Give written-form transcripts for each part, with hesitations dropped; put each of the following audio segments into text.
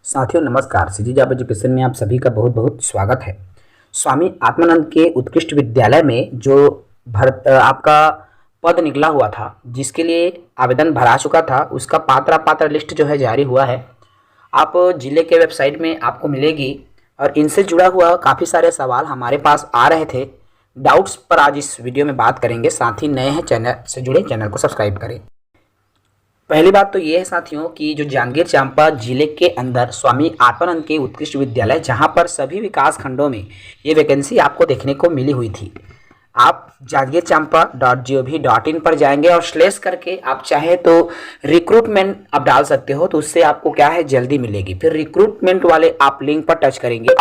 साथियों नमस्कार। City job education में आप सभी का बहुत बहुत स्वागत है। स्वामी आत्मानंद के उत्कृष्ट विद्यालय में जो आपका पद निकला हुआ था, जिसके लिए आवेदन भरा चुका था, उसका पात्र लिस्ट जो है जारी हुआ है। आप जिले के वेबसाइट में आपको मिलेगी और इनसे जुड़ा हुआ काफ़ी सारे सवाल हमारे पास आ रहे थे। डाउट्स पर आज इस वीडियो में बात करेंगे। साथ ही नए हैं चैनल से जुड़े, चैनल को सब्सक्राइब करें। पहली बात तो ये है साथियों कि जो जांजगीर चांपा जिले के अंदर स्वामी आत्मानंद के उत्कृष्ट विद्यालय, जहां पर सभी विकास खंडों में ये वैकेंसी आपको देखने को मिली हुई थी। आप jangirchampa.gov.in पर जाएंगे और स्लैश करके आप चाहे तो रिक्रूटमेंट आप डाल सकते हो, तो उससे आपको क्या है जल्दी मिलेगी। फिर रिक्रूटमेंट वाले आप लिंक पर टच करेंगे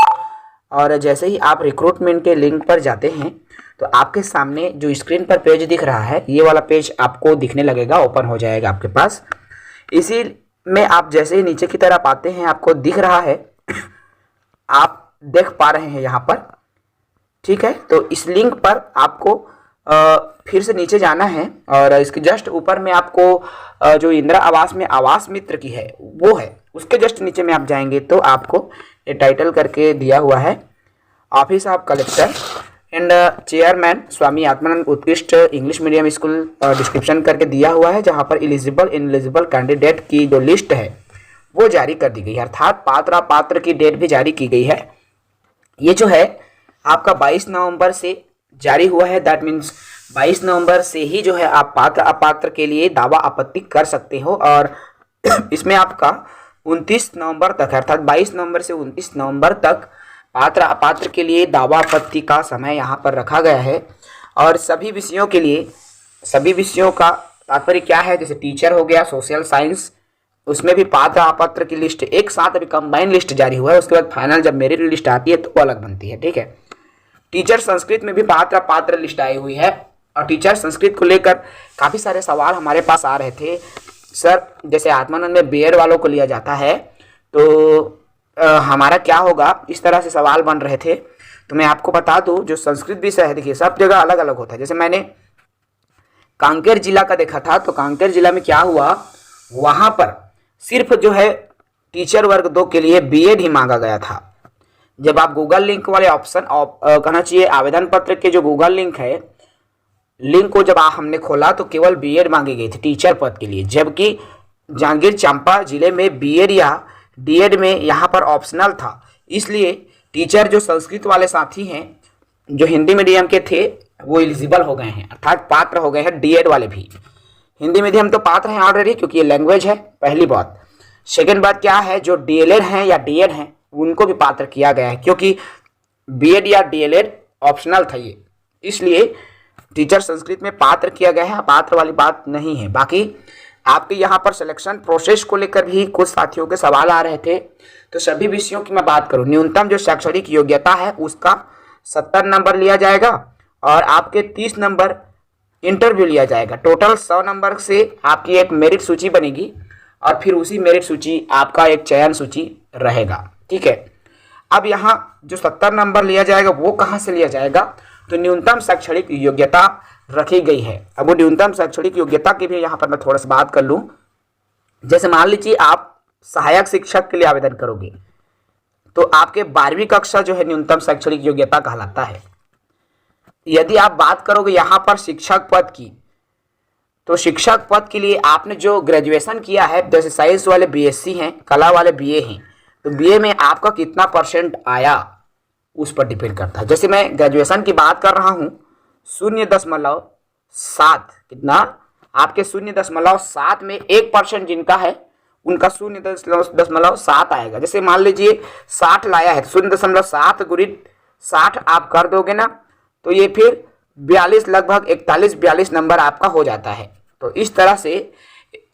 और जैसे ही आप रिक्रूटमेंट के लिंक पर जाते हैं तो आपके सामने जो स्क्रीन पर पेज दिख रहा है, ये वाला पेज आपको दिखने लगेगा, ओपन हो जाएगा आपके पास। इसी में आप जैसे ही नीचे की तरफ आते हैं, आपको दिख रहा है, आप देख पा रहे हैं यहाँ पर, ठीक है। तो इस लिंक पर आपको फिर से नीचे जाना है और इसके जस्ट ऊपर में आपको जो इंदिरा आवास में आवास मित्र की है वो है, उसके जस्ट नीचे में आप जाएंगे तो आपको ये टाइटल करके दिया हुआ है, office of collector and chairman Swami Atmanand Utkrisht English medium school description करके दिया हुआ है, जहां पर इलिजिबल कैंडिडेट की जो लिस्ट है वो जारी कर दी गई है, अर्थात पात्र की डेट भी जारी की गई है। ये जो है आपका 22 नवंबर से जारी हुआ है। दैट मीन्स 22 नवंबर से ही जो है आप पात्र अपात्र के लिए दावा आपत्ति कर सकते हो और इसमें आपका 29 नवंबर तक, अर्थात 22 नवंबर से 29 नवंबर तक पात्र अपात्र के लिए दावा आपत्ति का समय यहाँ पर रखा गया है। और सभी विषयों के लिए, सभी विषयों का तात्पर्य क्या है, जैसे टीचर हो गया, सोशल साइंस, उसमें भी पात्र अपात्र की लिस्ट एक साथ अभी कंबाइन लिस्ट जारी हुआ है। उसके बाद फाइनल जब मेरिट लिस्ट आती है तो वो अलग बनती है, ठीक है। टीचर संस्कृत में भी पात्र अपात्र लिस्ट आई हुई है और टीचर संस्कृत को लेकर काफ़ी सारे सवाल हमारे पास आ रहे थे। सर, जैसे आत्मानंद में बीएड वालों को लिया जाता है तो हमारा क्या होगा, इस तरह से सवाल बन रहे थे। तो मैं आपको बता दूं, जो संस्कृत विषय है, देखिए सब जगह अलग अलग होता है। जैसे मैंने कांकेर जिला का देखा था, तो कांकेर जिला में क्या हुआ, वहां पर सिर्फ जो है टीचर वर्ग 2 के लिए बीएड ही मांगा गया था। जब आप गूगल लिंक वाले ऑप्शन कहना चाहिए आवेदन पत्र के जो गूगल लिंक है, लिंक को जब हमने खोला तो केवल बीएड मांगी गई थी टीचर पद के लिए, जबकि जांजगीर चांपा जिले में बीएड या डीएड में यहाँ पर ऑप्शनल था। इसलिए टीचर जो संस्कृत वाले साथी हैं जो हिंदी मीडियम के थे वो एलिजिबल हो गए हैं, अर्थात पात्र हो गए हैं। डीएड वाले भी, हिंदी मीडियम तो पात्र हैं ऑलरेडी क्योंकि ये लैंग्वेज है, पहली बात। सेकेंड बात क्या है, जो डीएलएड हैं या डीएड हैं उनको भी पात्र किया गया है, क्योंकि बीएड या डीएलएड ऑप्शनल था ये, इसलिए टीचर संस्कृत में पात्र किया गया है, पात्र वाली बात नहीं है। बाकी आपके यहाँ पर सिलेक्शन प्रोसेस को लेकर भी कुछ साथियों के सवाल आ रहे थे, तो सभी विषयों की मैं बात करूँ, न्यूनतम जो शैक्षणिक योग्यता है उसका 70 नंबर लिया जाएगा और आपके 30 नंबर इंटरव्यू लिया जाएगा। टोटल 100 नंबर से आपकी एक मेरिट सूची बनेगी और फिर उसी मेरिट सूची आपका एक चयन सूची रहेगा, ठीक है। अब यहाँ जो 70 नंबर लिया जाएगा वो कहाँ से लिया जाएगा, तो न्यूनतम शैक्षणिक योग्यता रखी गई है। अब वो न्यूनतम शैक्षणिक योग्यता की भी यहाँ पर मैं थोड़ा सा बात कर लूँ। जैसे मान लीजिए आप सहायक शिक्षक के लिए आवेदन करोगे तो आपके 12वीं कक्षा जो है न्यूनतम शैक्षणिक योग्यता कहलाता है। यदि आप बात करोगे यहाँ पर शिक्षक पद की, तो शिक्षक पद के लिए आपने जो ग्रेजुएशन किया है, जैसे साइंस वाले बीएससी हैं, कला वाले बीए हैं, तो बीए में आपका कितना परसेंट आया उस पर डिपेंड करता है। जैसे मैं ग्रेजुएशन की बात कर रहा हूँ, 0.7, कितना आपके 0.7 में 1% जिनका है उनका 0.7 आएगा। जैसे मान लीजिए 60 लाया है, 0.7 गुणित 60 आप कर दोगे ना, तो ये फिर 42, लगभग 41-42 नंबर आपका हो जाता है। तो इस तरह से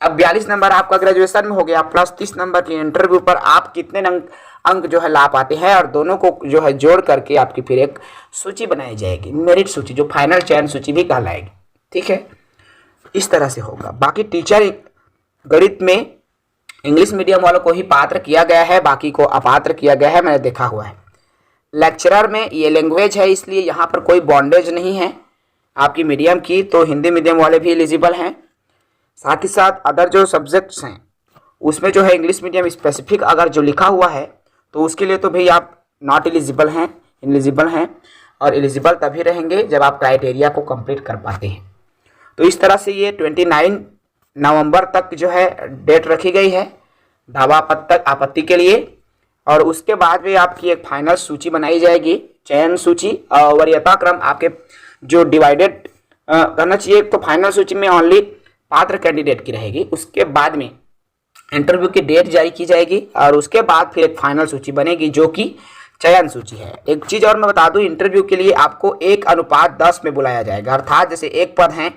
अब 42 नंबर आपका ग्रेजुएशन में हो गया, प्लस 30 नंबर की इंटरव्यू पर आप कितने अंक जो है ला पाते हैं, और दोनों को जो है जोड़ करके आपकी फिर एक सूची बनाई जाएगी, मेरिट सूची, जो फाइनल चयन सूची भी कहलाएगी, ठीक है। इस तरह से होगा। बाकी टीचर गणित में इंग्लिश मीडियम वालों को ही पात्र किया गया है, बाकी को अपात्र किया गया है, मैंने देखा हुआ है। लेक्चरर में ये लैंग्वेज है, इसलिए यहाँ पर कोई बॉन्डेज नहीं है आपकी मीडियम की, तो हिंदी मीडियम वाले भी एलिजिबल हैं। साथ ही साथ अदर जो सब्जेक्ट्स हैं उसमें जो है इंग्लिश मीडियम स्पेसिफिक अगर जो लिखा हुआ है तो उसके लिए तो भाई आप नॉट एलिजिबल हैं और एलिजिबल तभी रहेंगे जब आप क्राइटेरिया को कंप्लीट कर पाते हैं। तो इस तरह से ये 29 नवंबर तक जो है डेट रखी गई है दावा आपत्ति के लिए, और उसके बाद भी आपकी एक फाइनल सूची बनाई जाएगी, चयन सूची और वरीयता क्रम आपके जो डिवाइडेड करना चाहिए। तो फाइनल सूची में ओनली पात्र कैंडिडेट की रहेगी, उसके बाद में इंटरव्यू की डेट जारी की जाएगी और उसके बाद फिर एक फाइनल सूची बनेगी जो कि चयन सूची है। एक चीज़ और मैं बता दूं, इंटरव्यू के लिए आपको 1:10 में बुलाया जाएगा, अर्थात जैसे एक पद हैं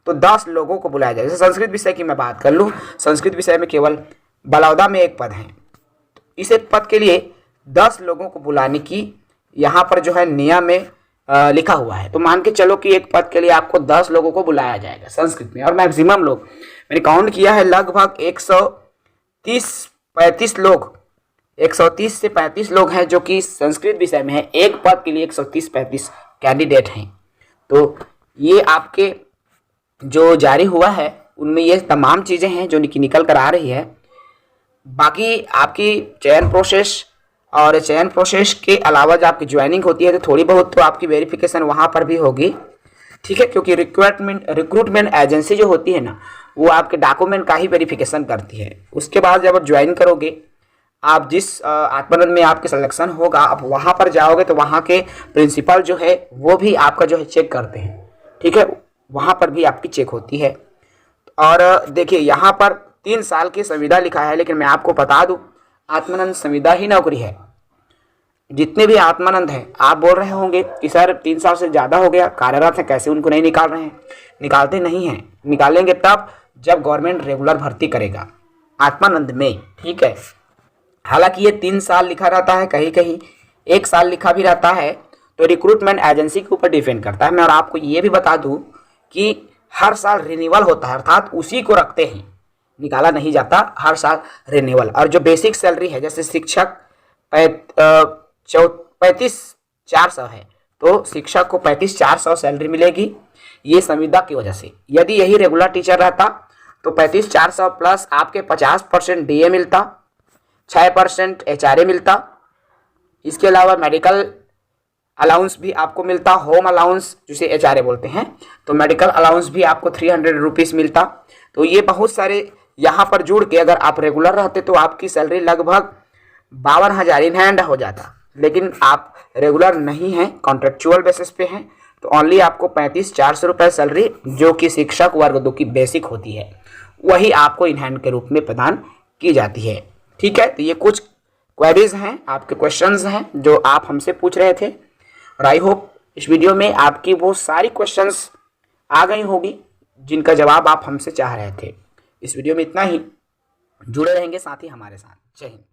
तो 10 लोगों को बुलाया जाएगा। जैसे संस्कृत विषय की मैं बात कर लूँ, संस्कृत विषय में केवल बलौदा में एक पद है, इस एक पद के लिए 10 लोगों को बुलाने की यहाँ पर जो है नियम में लिखा हुआ है। तो मान के चलो कि एक पद के लिए आपको 10 लोगों को बुलाया जाएगा संस्कृत में, और मैक्सिमम लोग मैंने काउंट किया है लगभग 130-35 लोग, 130 से 35 लोग हैं जो कि संस्कृत विषय में है। एक पद के लिए 130-35 कैंडिडेट हैं। तो ये आपके जो जारी हुआ है उनमें ये तमाम चीज़ें हैं जो निकल कर आ रही है। बाकी आपकी चयन प्रोसेस के अलावा जब आपकी ज्वाइनिंग होती है तो थोड़ी बहुत तो आपकी वेरिफिकेशन वहाँ पर भी होगी, ठीक है, क्योंकि रिक्रूटमेंट एजेंसी जो होती है ना वो आपके डॉक्यूमेंट का ही वेरिफिकेशन करती है। उसके बाद जब आप ज्वाइन करोगे, आप जिस आत्मानंद में आपके सिलेक्शन होगा, आप वहाँ पर जाओगे तो वहाँ के प्रिंसिपल जो है वो भी आपका जो है चेक करते हैं, ठीक है, वहाँ पर भी आपकी चेक होती है। और देखिए यहाँ पर 3 साल की संविदा लिखा है, लेकिन मैं आपको बता दूं आत्मानंद संविदा ही नौकरी है। जितने भी आत्मानंद हैं, आप बोल रहे होंगे कि सर 3 साल से ज़्यादा हो गया कार्यरत है, कैसे उनको नहीं निकाल रहे हैं? निकालते नहीं हैं, निकालेंगे तब जब गवर्नमेंट रेगुलर भर्ती करेगा आत्मानंद में, ठीक है। हालांकि ये 3 साल लिखा रहता है, कहीं कहीं 1 साल लिखा भी रहता है, तो रिक्रूटमेंट एजेंसी के ऊपर डिपेंड करता है। मैं और आपको ये भी बता दूं कि हर साल रिन्यूअल होता है, अर्थात उसी को रखते हैं, निकाला नहीं जाता, हर साल रिन्यूअल। और जो बेसिक सैलरी है, जैसे शिक्षक 35,400 है तो शिक्षक को 35,400 सैलरी मिलेगी, ये संविदा की वजह से। यदि यही रेगुलर टीचर रहता तो 35,400 प्लस आपके 50% डीए मिलता, 6% एचआरए मिलता, इसके अलावा मेडिकल अलाउंस भी आपको मिलता, होम अलाउंस जिसे एचआरए बोलते हैं, तो मेडिकल अलाउंस भी आपको 300 रुपीज़ मिलता। तो ये बहुत सारे यहाँ पर जुड़ के अगर आप रेगुलर रहते तो आपकी सैलरी लगभग 52,000 इन हैंड हो जाता। लेकिन आप रेगुलर नहीं हैं, कॉन्ट्रेक्चुअल बेसिस पे हैं, तो ओनली आपको 35,400 रुपये सैलरी जो कि शिक्षक वर्ग 2 की बेसिक होती है वही आपको इन हैंड के रूप में प्रदान की जाती है, ठीक है। तो ये कुछ क्वेरीज हैं, आपके क्वेश्चंस हैं जो आप हमसे पूछ रहे थे, और आई होप इस वीडियो में आपकी वो सारी क्वेश्चंस आ गई होगी जिनका जवाब आप हमसे चाह रहे थे। इस वीडियो में इतना ही, जुड़े रहेंगे साथ ही हमारे साथ। जय हिंद।